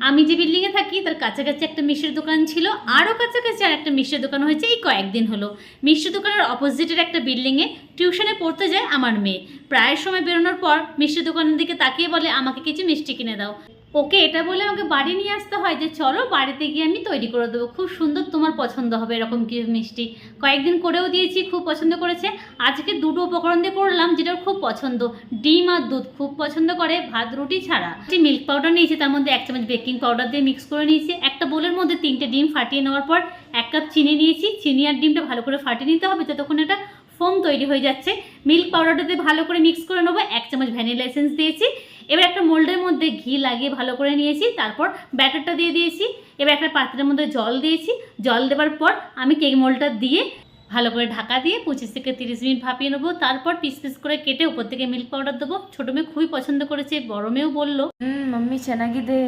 আমি যে বিল্ডিংয়ে থাকি তার কাছাকাছি একটা মিষ্টির দোকান ছিল, আরও কাছাকাছি আর একটা মিষ্টির দোকান হয়েছে এই কয়েকদিন হলো। মিষ্টির দোকানের অপোজিটের একটা বিল্ডিংয়ে টিউশনে পড়তে যায় আমার মেয়ে। প্রায় সময় বেরোনোর পর মিষ্টির দোকানের দিকে তাকিয়ে বলে, আমাকে কিছু মিষ্টি কিনে দাও। ওকে এটা বলে আমাকে বাড়ি নিয়ে আসতে হয় যে চলো বাড়িতে গিয়ে আমি তৈরি করে দেবো, খুব সুন্দর, তোমার পছন্দ হবে এরকম কি মিষ্টি। কয়েকদিন করেও দিয়েছি, খুব পছন্দ করেছে। আজকে দুটো উপকরণ দিয়ে করলাম যেটা খুব পছন্দ, ডিম আর দুধ খুব পছন্দ করে, ভাত রুটি ছাড়া। মিল্ক পাউডার নিয়েছি, তার মধ্যে 1 চামচ বেকিং পাউডার দিয়ে মিক্স করে নিয়েছি। একটা বোলের মধ্যে 3টে ডিম ফাটিয়ে নেওয়ার পর 1 কাপ চিনি নিয়েছি। চিনি আর ডিমটা ভালো করে ফাটিয়ে নিতে হবে যতক্ষণ একটা ফোম তৈরি হয়ে যাচ্ছে। মিল্ক পাউডারটা দিয়ে ভালো করে মিক্স করে নেবো। 1 চামচ ভ্যানিলা এসেন্স দিয়েছি। এবার একটা মোল্ডের মধ্যে ঘি লাগিয়ে ভালো করে নিয়েছি, তারপর ব্যাটারটা দিয়ে দিয়েছি। এবার একটা পাত্রের মধ্যে জল দিয়েছি। জল দেওয়ার পর আমি কেক মোল্ডটা দিয়ে ভালো করে ঢাকা দিয়ে 25 থেকে 30 মিনিট ভাপিয়ে নেবো। তারপর পিস পিস করে কেটে উপর থেকে মিল্ক পাউডার দেবো। ছোটো মেয়ে খুবই পছন্দ করেছে, বড় মেয়েও বললো मम्मी ಚೆನ್ನಾಗಿದೆ।